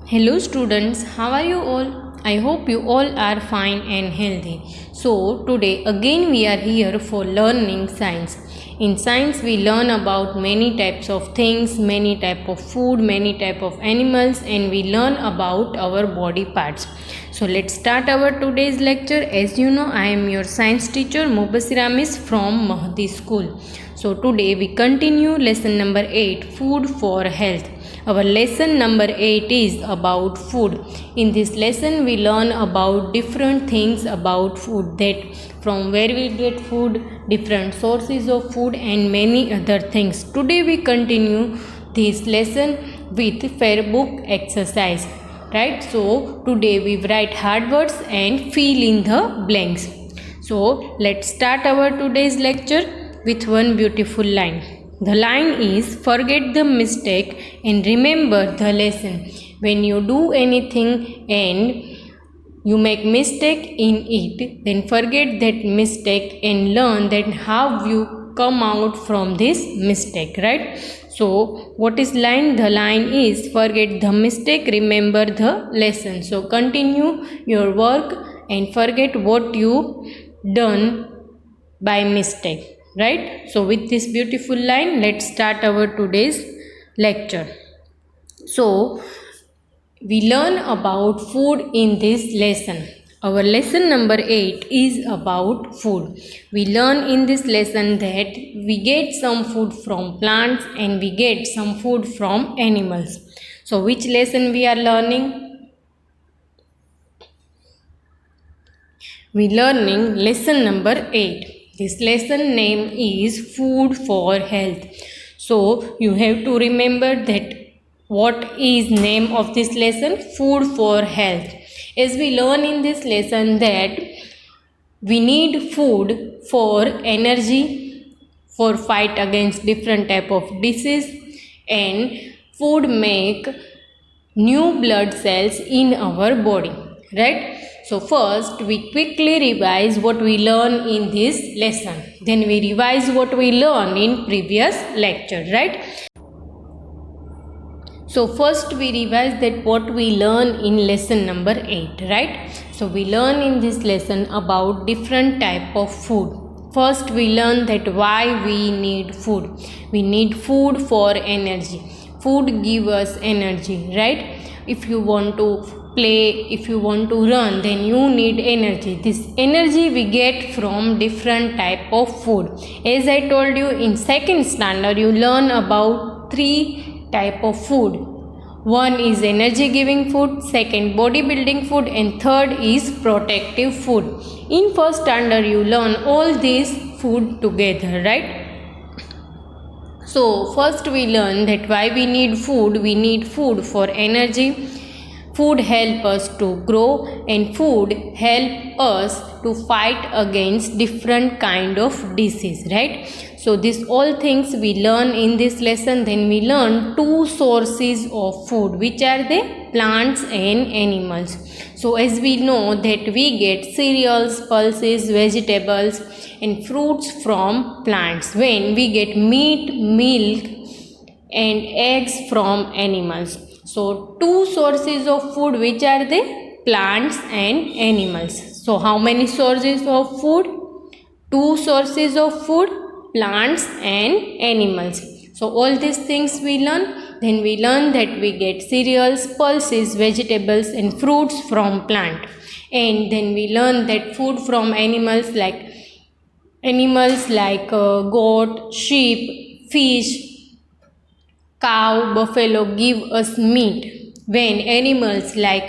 Hello students, how are you all? I hope you all are fine and healthy. So today again we are here for learning science. In science we learn about many types of things, many type of food, many type of animals and we learn about our body parts. So let's start our today's lecture. As you know, I am your science teacher Mubasira Miss from Mahdi School. So today we continue lesson number 8, food for health. Our lesson number 8 is about food. In this lesson we learn about different things about food, that from where we get food, different sources of food and many other things. Today we continue this lesson with fair book exercise. Right? So today we write hard words and fill in the blanks. So let's start our today's lecture with one beautiful line. The line is, forget the mistake and remember the lesson. When you do anything and you make mistake in it, then forget that mistake and learn that how you come out from this mistake, right? So what is line? The line is, forget the mistake, remember the lesson. So continue your work and forget what you done by mistake. Right? So with this beautiful line, let's start our today's lecture. So we learn about food in this lesson. Our lesson number 8 is about food. We learn in this lesson that we get some food from plants and we get some food from animals. So which lesson we are learning? We learning lesson number 8. This lesson name is food for health. So you have to remember that what is name of this lesson? Food for health. As we learn in this lesson that we need food for energy, for fight against different type of disease, and food make new blood cells in our body, right? So first we quickly revise what we learn in this lesson. Then we revise what we learned in previous lecture, right? So first we revise that what we learn in lesson number 8, right? So we learn in this lesson about different type of food. First we learn that why we need food. We need food for energy. Food gives us energy, right? If you want to play, if you want to run, then you need energy. This energy we get from different type of food. As I told you, in second standard you learn about 3 type of food. One is energy giving food, second bodybuilding food, and third is protective food. In first standard you learn all these food together, right? So first we learn that why we need food. We need food for energy. Food help us to grow and food help us to fight against different kind of disease, right? So these all things we learn in this lesson. Then we learn 2 sources of food, which are the plants and animals. So as we know that we get cereals, pulses, vegetables and fruits from plants, when we get meat, milk and eggs from animals. So 2 sources of food, which are the plants and animals. So how many sources of food? 2 sources of food, plants and animals. So all these things we learn. Then we learn that we get cereals, pulses, vegetables and fruits from plant. And then we learn that food from animals like goat, sheep, fish, cow, buffalo give us meat, when animals like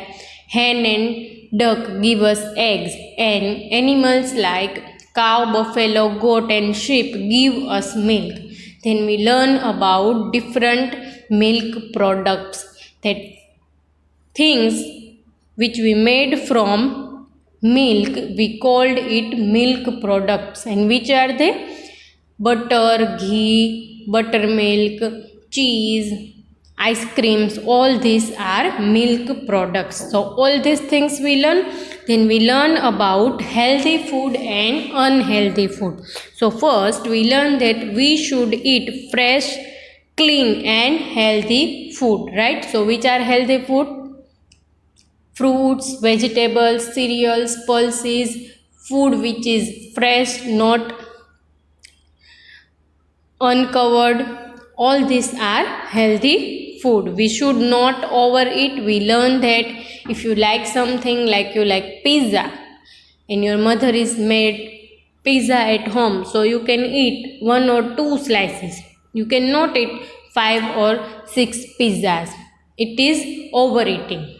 hen and duck give us eggs, and animals like cow, buffalo, goat and sheep give us milk. Then we learn about different milk products, that things which we made from milk, we called it milk products, and which are they? Butter, ghee, buttermilk, cheese, ice creams, all these are milk products. So all these things we learn. Then we learn about healthy food and unhealthy food. So first we learn that we should eat fresh, clean and healthy food, right? So which are healthy food? fruits, vegetables, cereals, pulses, food which is fresh, not uncovered. All these are healthy food. We should not overeat. We learn that if you like something, like you like pizza and your mother is made pizza at home, so you can eat 1 or 2 slices. You cannot eat 5 or 6 pizzas. It is overeating.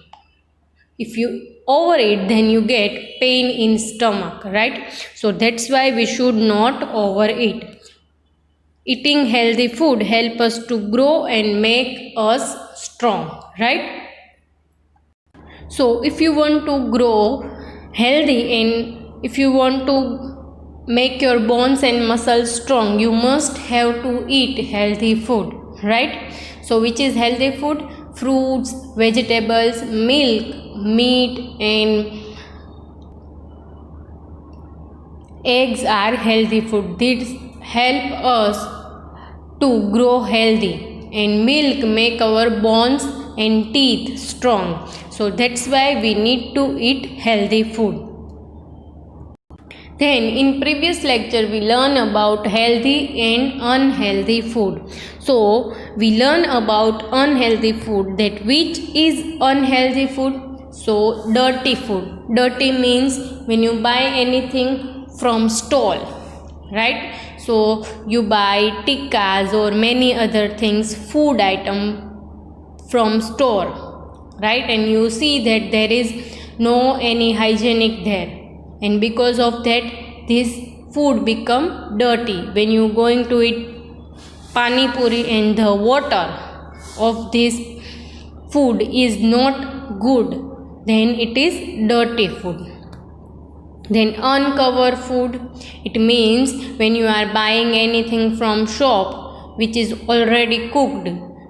If you overeat, then you get pain in stomach, right? So that's why we should not overeat. Eating healthy food help us to grow and make us strong, right? So if you want to grow healthy and if you want to make your bones and muscles strong, you must have to eat healthy food, right? So which is healthy food? Fruits, vegetables, milk, meat and eggs are healthy food. These help us to grow healthy, and milk make our bones and teeth strong. So that's why we need to eat healthy food. Then in previous lecture we learn about healthy and unhealthy food. So we learn about unhealthy food, that which is unhealthy food. So dirty food. Dirty means when you buy anything from stall, right? So you buy tikkas or many other things, food item from store, right? And you see that there is no any hygienic there, and because of that this food become dirty. When you going to eat pani puri and the water of this food is not good, then it is dirty food. Then uncovered food, it means when you are buying anything from shop which is already cooked,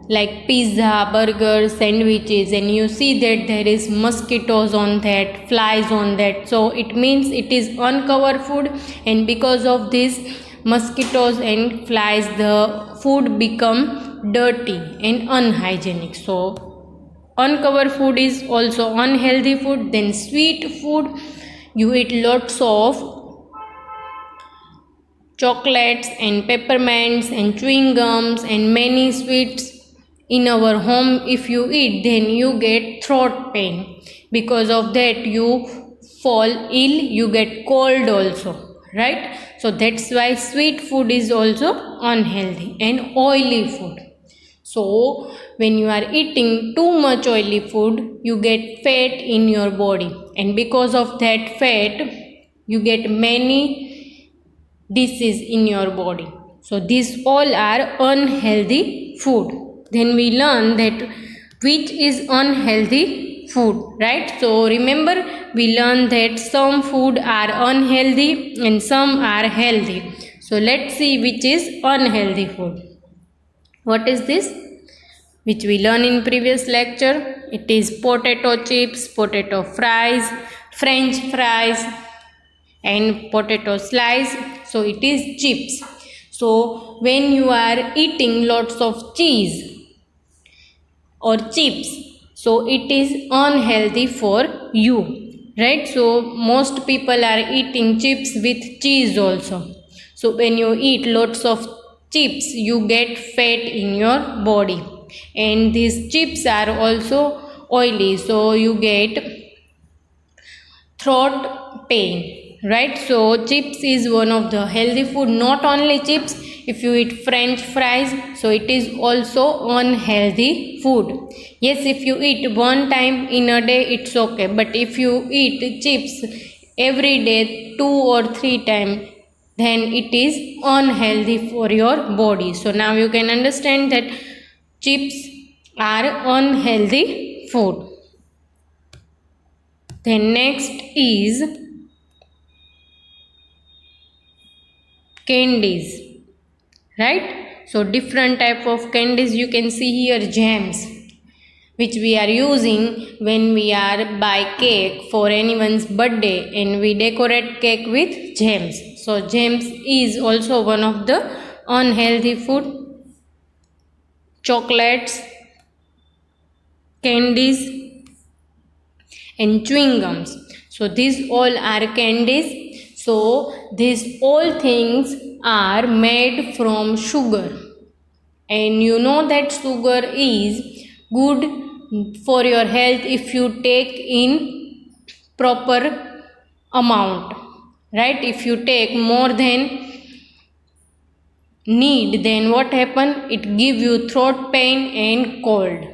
like pizza, burgers, sandwiches, and you see that there is mosquitoes on that, flies on that, so it means it is uncovered food, and because of this mosquitoes and flies the food become dirty and unhygienic. So uncovered food is also unhealthy food. Then sweet food, you eat lots of chocolates and peppermints and chewing gums and many sweets in our home. If you eat, then you get throat pain. Because of that you fall ill, you get cold also, right? So that's why sweet food is also unhealthy. And oily food, so when you are eating too much oily food, you get fat in your body, and because of that fat you get many diseases in your body. So these all are unhealthy food. Then we learn that which is unhealthy food, right? So remember, we learn that some food are unhealthy and some are healthy. So let's see which is unhealthy food. What is this? Which we learned in previous lecture. It is potato chips, potato fries, french fries and potato slice. So it is chips. So when you are eating lots of cheese or chips, so it is unhealthy for you, right? So most people are eating chips with cheese also. So when you eat lots of chips, you get fat in your body, and these chips are also oily, so you get throat pain, right? So chips is one of the healthy food. Not only chips, if you eat french fries, so it is also unhealthy food. Yes, if you eat one time in a day, it's okay, but if you eat chips every day 2 or 3 times, then it is unhealthy for your body. So now you can understand that chips are unhealthy food. Then next is candies, right? So different type of candies you can see here. Jams, which we are using when we are buy cake for anyone's birthday and we decorate cake with jams. So jams is also one of the unhealthy food. Chocolates, candies and chewing gums. So these all are candies. So these all things are made from sugar. And you know that sugar is good for your health if you take in proper amount, right? If you take more than need, then what happen? It give you throat pain and cold,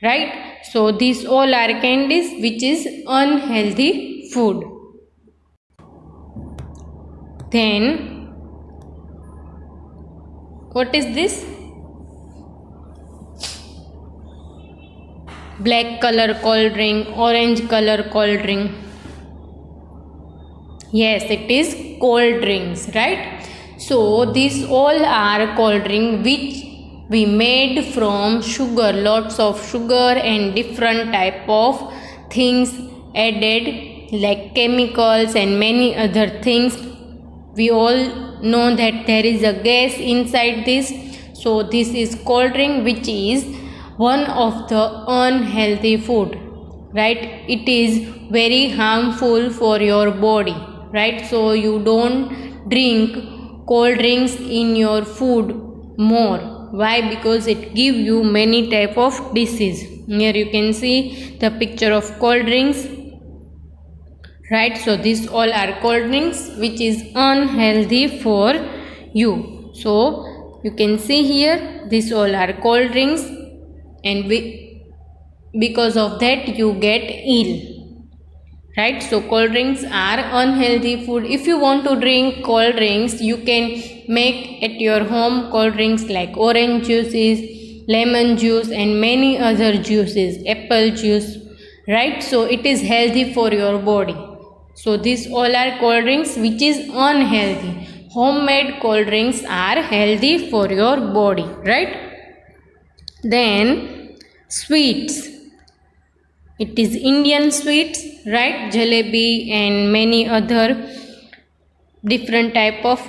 right? So these all are candies, which is unhealthy food. Then what is this? Black color cold drink, orange color cold drink. Yes, it is cold drinks, right? So these all are cold drink which we made from sugar, lots of sugar and different type of things added like chemicals and many other things. We all know that there is a gas inside this. So this is cold drink, which is one of the unhealthy food, right? It is very harmful for your body, right? So you don't drink cold drinks in your food more. Why? Because it give you many type of disease. Here you can see the picture of cold drinks, right? So these all are cold drinks which is unhealthy for you. So you can see here these all are cold drinks, and because of that you get ill, right? So cold drinks are unhealthy food. If you want to drink cold drinks, you can make at your home cold drinks like orange juices, lemon juice and many other juices, apple juice, right? So it is healthy for your body. So these all are cold drinks which is unhealthy. Homemade cold drinks are healthy for your body, right? Then sweets. It is Indian sweets, right? Jalebi and many other different type of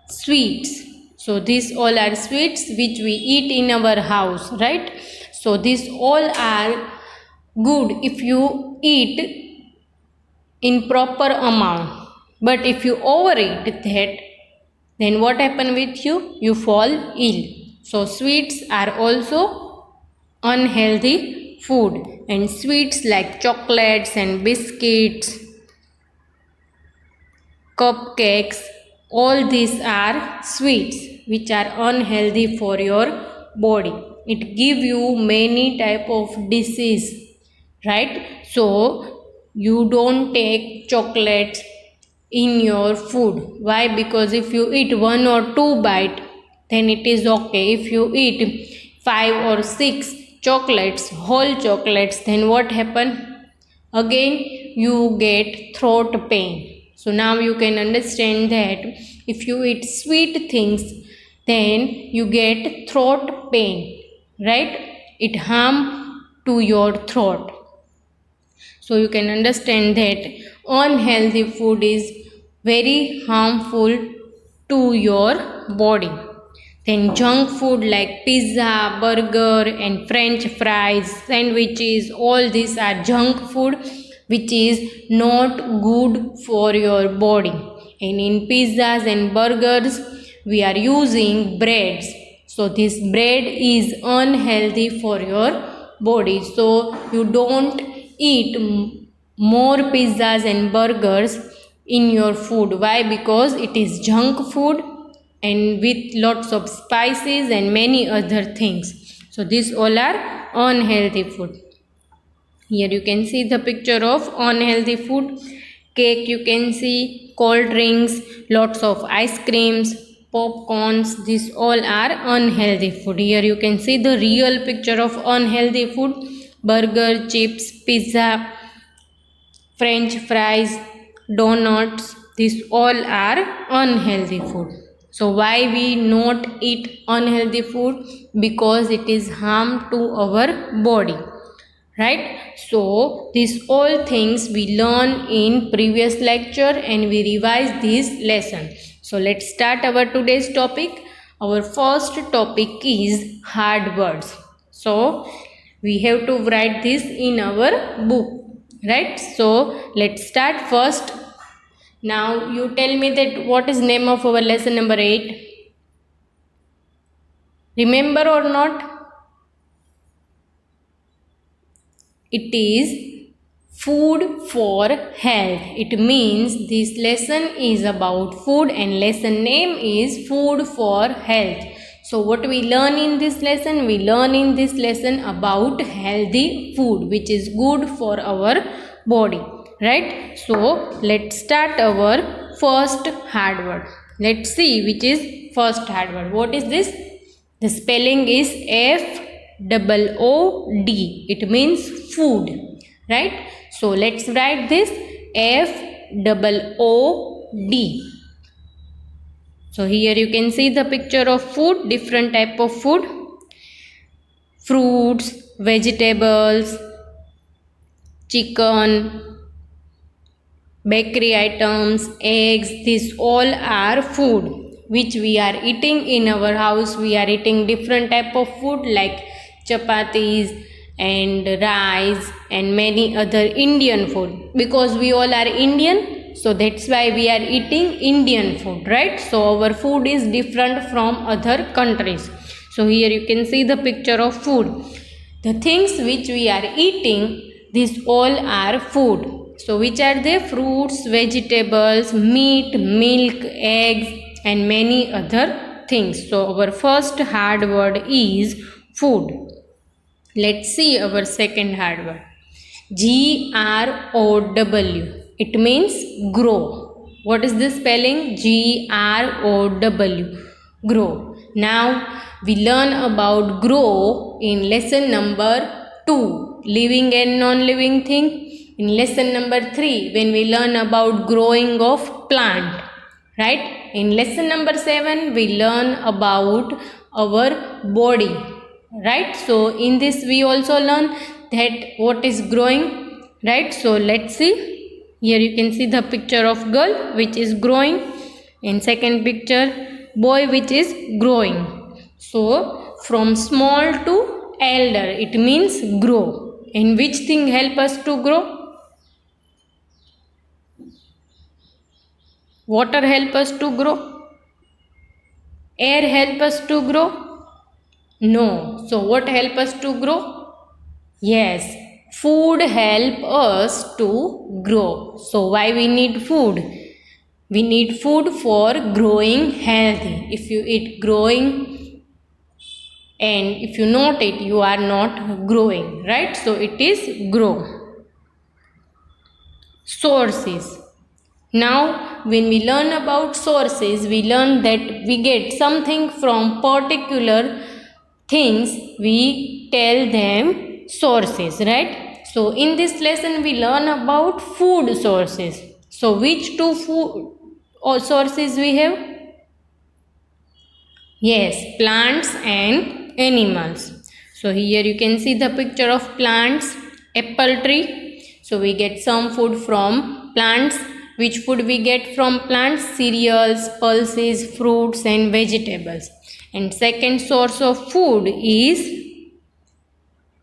sweets. So these all are sweets which we eat in our house, right? So these all are good if you eat in proper amount. But if you overeat that, then what happen with you? You fall ill. So sweets are also unhealthy food, and sweets like chocolates and biscuits, cupcakes, all these are sweets which are unhealthy for your body. It give you many type of disease, right? So you don't take chocolates in your food. Why? Because if you eat 1 or 2 bite, then it is okay. If you eat 5 or 6 chocolates, whole chocolates, then what happen? Again you get throat pain. So now you can understand that if you eat sweet things, then you get throat pain, right? It harm to your throat. So you can understand that unhealthy food is very harmful to your body. Then junk food like pizza, burger and french fries, sandwiches, all these are junk food which is not good for your body. And in pizzas and burgers we are using breads. So this bread is unhealthy for your body. So you don't eat more pizzas and burgers in your food. Why? Because it is junk food and with lots of spices and many other things. So these all are unhealthy food. Here you can see the picture of unhealthy food. Cake you can see, cold drinks, lots of ice creams, popcorns, these all are unhealthy food. Here you can see the real picture of unhealthy food. Burger, chips, pizza, french fries, donuts, these all are unhealthy food. So why we not eat unhealthy food? Because it is harm to our body, right? So these all things we learn in previous lecture and we revise this lesson. So let's start our today's topic. Our first topic is hard words. So We have to write this in our book, right? So let's start first. Now you tell me that what is name of our lesson number 8? Remember or not? It is food for health. It means this lesson is about food and lesson name is food for health. So what we learn in this lesson? We learn in this lesson about healthy food which is good for our body, right? So let's start our first hard word. Let's see which is first hard word. What is this? The spelling is FOOD. It means food, right? So let's write this FOOD. So here you can see the picture of food, different type of food, fruits, vegetables, chicken, bakery items, eggs. These all are food which we are eating in our house. We are eating different type of food like chapatis and rice and many other Indian food, because we all are Indian, so that's why we are eating Indian food, right? So our food is different from other countries. So here you can see the picture of food. The things which we are eating, these all are food. So which are they? Fruits, vegetables, meat, milk, eggs and many other things. So our first hard word is food. Let's see our second hard word. GROW. It means grow. What is the spelling? GROW. Grow. Now we learn about grow in lesson number 2, living and non-living thing. In lesson number 3, when we learn about growing of plant, right? In lesson number 7, we learn about our body, right? So in this we also learn that what is growing, right? So let's see. Here you can see the picture of girl which is growing. In second picture, boy which is growing. So from small to elder, it means grow. And which thing help us to grow? Water help us to grow? Air help us to grow? No. So what help us to grow? Yes, food help us to grow. So why we need food? We need food for growing healthy. If you eat growing and if you not eat, you are not growing, right? So it is grow. Sources. Now when we learn about sources, we learn that we get something from particular things, we tell them sources, right? So in this lesson we learn about food sources. So which two food or sources we have? Yes, plants and animals. So here you can see the picture of plants, apple tree. So we get some food from plants. Which food we get from plants? Cereals, pulses, fruits and vegetables. And second source of food is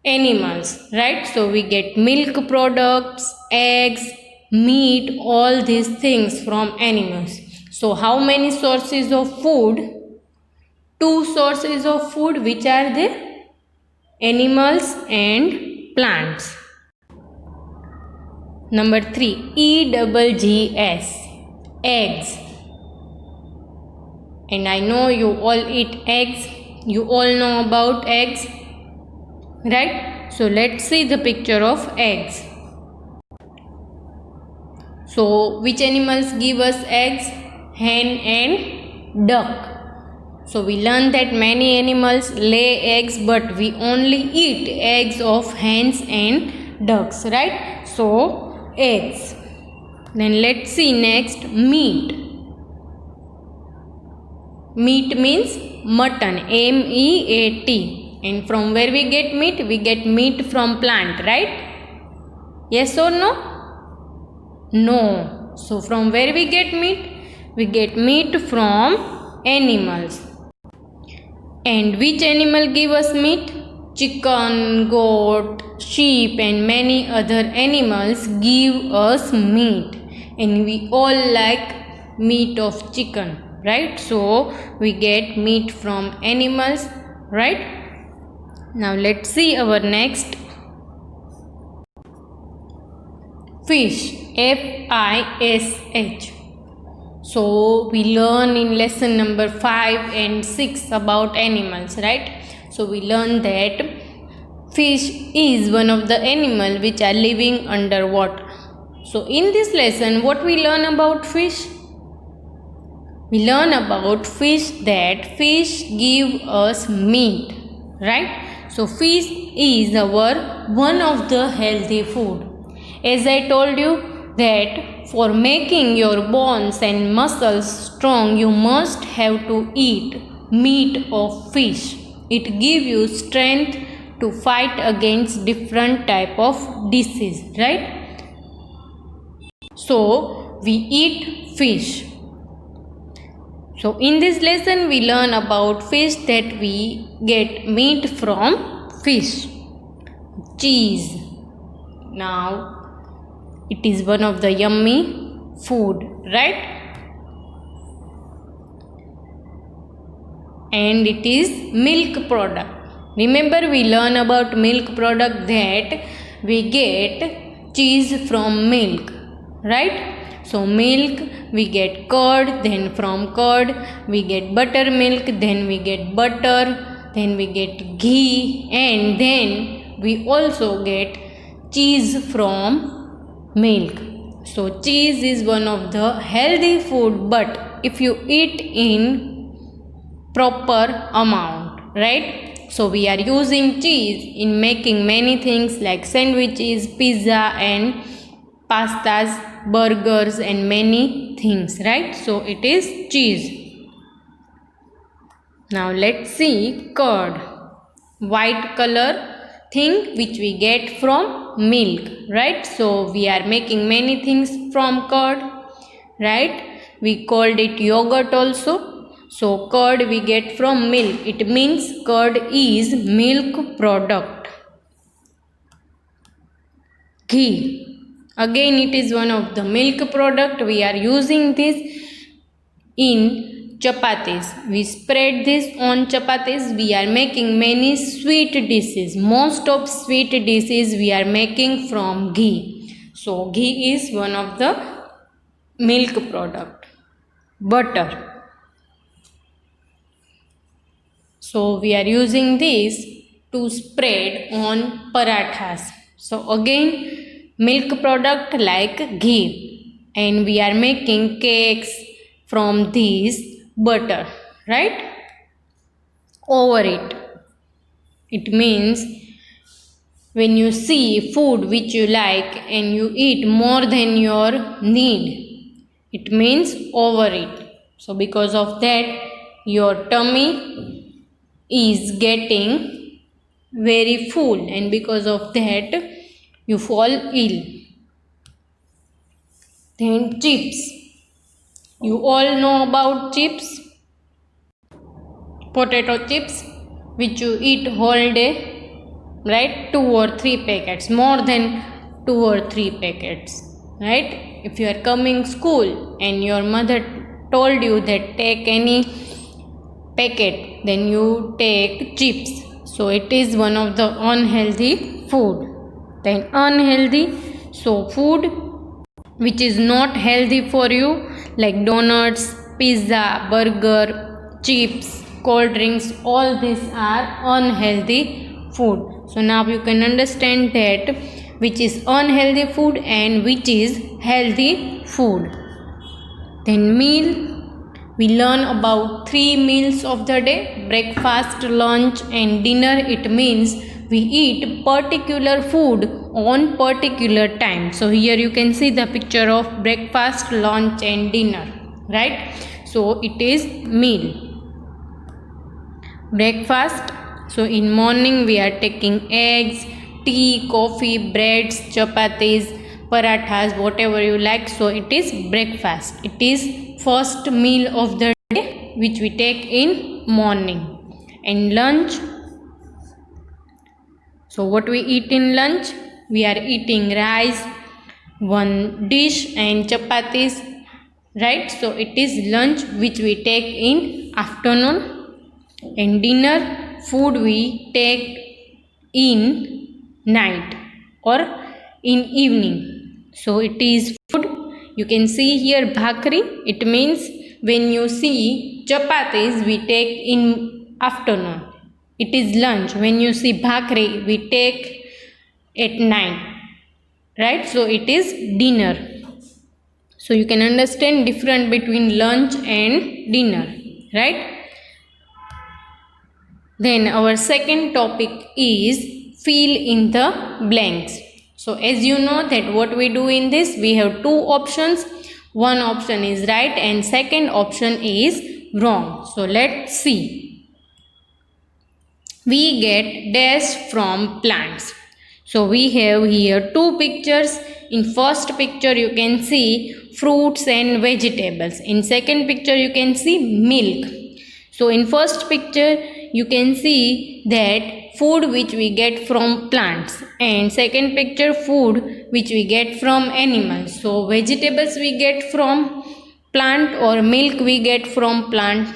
animals, right? So we get milk products, eggs, meat, all these things from animals. So how many sources of food? 2 sources of food. Which are they? Animals and plants. Number 3, EGGS, eggs. And I know you all eat eggs. You all know about eggs, right? So let's see the picture of eggs. So which animals give us eggs? Hen and duck. So we learn that many animals lay eggs, but we only eat eggs of hens and ducks, right? So eggs. Then let's see next, meat. Meat means mutton, MEAT. And from where we get meat? We get meat from plant, right? Yes or no? No. So from where we get meat? We get meat from animals. And which animal give us meat? chicken, goat, sheep, and many other animals give us meat, and we all like meat of chicken, right? So we get meat from animals, right? Now let's see our next fish, Fish. So we learn in lesson number 5 and 6 about animals, right? So we learn that fish is one of the animal which are living underwater. So in this lesson, what we learn about fish? We learn about fish that fish give us meat, right? So fish is our one of the healthy food. As I told you that for making your bones and muscles strong, you must have to eat meat of fish. It gives you strength to fight against different type of disease, right? So we eat fish. So in this lesson we learn about fish that we get meat from fish. Cheese. Now it is one of the yummy food, right? And it is milk product. Remember we learn about milk product that we get cheese from milk, right? So milk we get curd, then from curd we get buttermilk, then we get butter, then we get ghee, and then we also get cheese from milk. So cheese is one of the healthy food, but if you eat in proper amount, right? So we are using cheese in making many things like sandwiches, pizza and pastas, burgers and many things, right? So it is cheese. Now let's see curd. White color thing which we get from milk, right? So we are making many things from curd, right? We called it yogurt also. So curd we get from milk. It means curd is milk product. Ghee. Again it is one of the milk product. We are using this in chapatis. We spread this on chapatis. We are making many sweet dishes. Most of sweet dishes we are making from ghee. So ghee is one of the milk product. Butter. So we are using this to spread on parathas. So again milk product like ghee, and we are making cakes from this butter, right? Over it. It means when you see food which you like and you eat more than your need, it means over it. So because of that your tummy is getting very full, and because of that you fall ill. Then chips. You all know about chips. Potato chips which you eat whole day, right? 2 or 3 packets, more than 2 or 3 packets, right? If you are coming school and your mother told you that take any packet, then you take chips. So it is one of the unhealthy food. Then unhealthy, so food which is not healthy for you like donuts, pizza, burger, chips, cold drinks, all these are unhealthy food. So now you can understand that which is unhealthy food and which is healthy food. Then meal. We learn about 3 meals of the day: breakfast, lunch and dinner. It means we eat particular food on particular time. So here you can see the picture of breakfast, lunch and dinner, right? So it is meal. Breakfast. So in morning we are taking eggs, tea, coffee, breads, chapatis, parathas, whatever you like. So it is breakfast. It is first meal of the day which we take in morning. And lunch. So what we eat in lunch? We are eating rice, one dish and chapatis, right? So it is lunch which we take in afternoon, and dinner food we take in night or in evening. So it is food. You can see here bhakri. It means when you see chapatis we take in afternoon, it is lunch. When you see bhakri we take at night, right? So it is dinner. So you can understand difference between lunch and dinner, right? Then our second topic is fill in the blanks. So as you know that what we do in this, we have two options. One option is right and second option is wrong. So let's see. We get dash from plants. So we have here two pictures. In first picture you can see fruits and vegetables. In second picture you can see milk. So in first picture you can see that food which we get from plants, and second picture food which we get from animals. So vegetables we get from plant or milk we get from plant.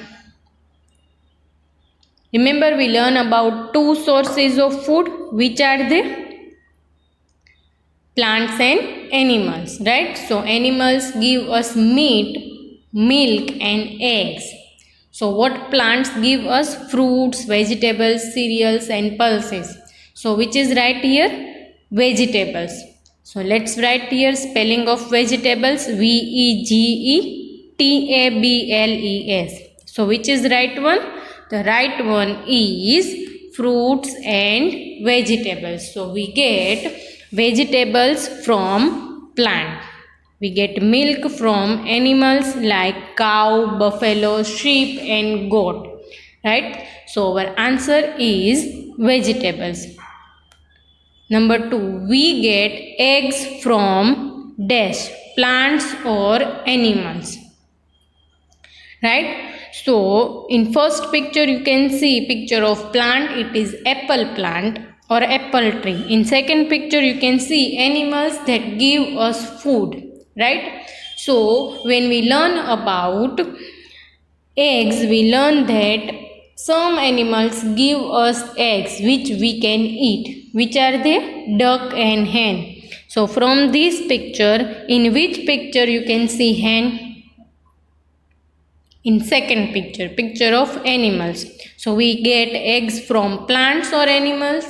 Remember we learn about two sources of food. Which are they? Plants and animals, right? So animals give us meat, milk and eggs. So what plants give us? Fruits, vegetables, cereals and pulses. So which is right here? Vegetables. So let's write here spelling of vegetables. VEGETABLES. So which is right one? The right one is fruits and vegetables. So we get vegetables from plant. We get milk from animals like cow, buffalo, sheep and goat, right? So our answer is vegetables. Number 2, we get eggs from dash, plants or animals, right? So in first picture you can see picture of plant, it is apple plant or apple tree. In second picture you can see animals that give us food, right? So when we learn about eggs, we learn that some animals give us eggs which we can eat. Which are they? Duck and hen. So from this picture, in which picture you can see hen? In second picture, picture of animals. So we get eggs from plants or animals?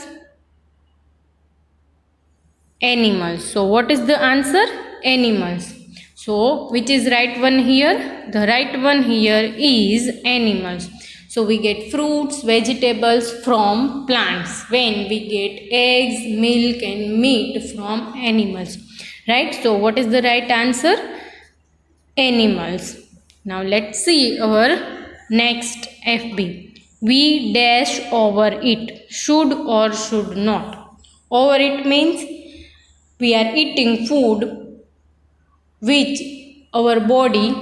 Animals. So what is the answer? Animals. So which is right one here? The right one here is animals. So we get fruits, vegetables from plants when we get eggs, milk and meat from animals, right? So what is the right answer? Animals. Now let's see our next FB. We dash over it. Should or should not? Over it means we are eating food which our body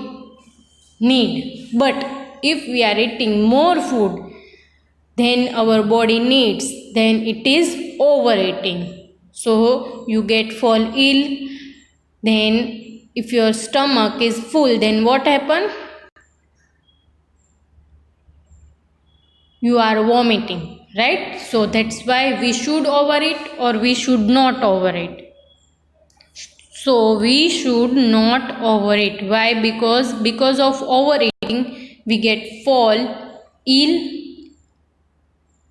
need. But if we are eating more food than our body needs, then it is overeating. So you get fall ill. Then if your stomach is full, then what happen? You are vomiting, right? So that's why we should overeat or we should not overeat. So we should not overeat. Why? Because of overeating we get fall ill,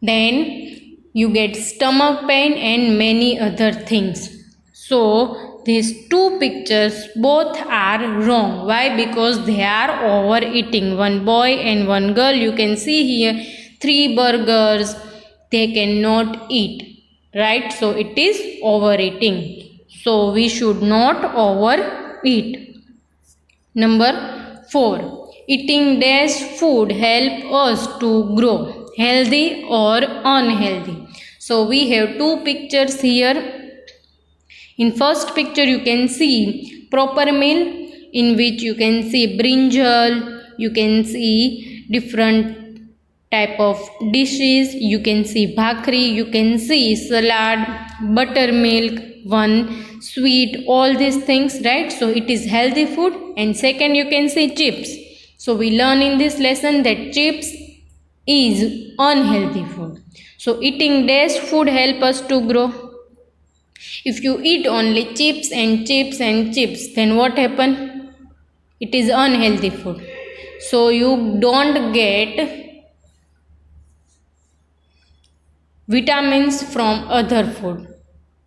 then you get stomach pain and many other things. So these two pictures both are wrong. Why? Because they are overeating. One boy and one girl, you can see here 3 burgers they cannot eat, right? So it is overeating. So we should not overeat. Number 4, eating dash food help us to grow, healthy or unhealthy. So we have two pictures here. In first picture you can see proper meal, in which you can see brinjal, you can see different type of dishes. You can see bhakri, you can see salad, buttermilk, one sweet, all these things, right? So it is healthy food. And second, you can see chips. So we learn in this lesson that chips is unhealthy food. So eating dash food help us to grow. If you eat only chips and chips and chips, then what happen? It is unhealthy food. So you don't get vitamins from other food.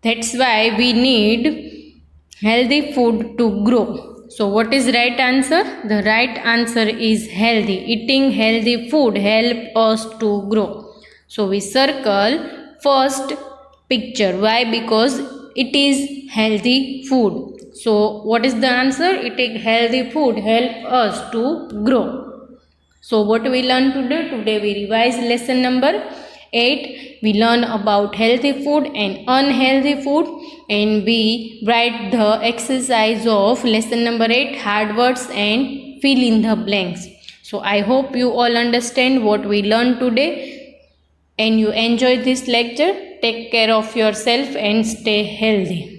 That's why we need healthy food to grow. So what is right answer? The right answer is healthy. Eating healthy food help us to grow. So we circle first picture. Why? Because it is healthy food. So what is the answer? Eating healthy food help us to grow. So what we learn today? Today we revise lesson number 8. We learn about healthy food and unhealthy food, and we write the exercise of lesson number 8, hard words and fill in the blanks. So I hope you all understand what we learned today and you enjoy this lecture. Take care of yourself and stay healthy.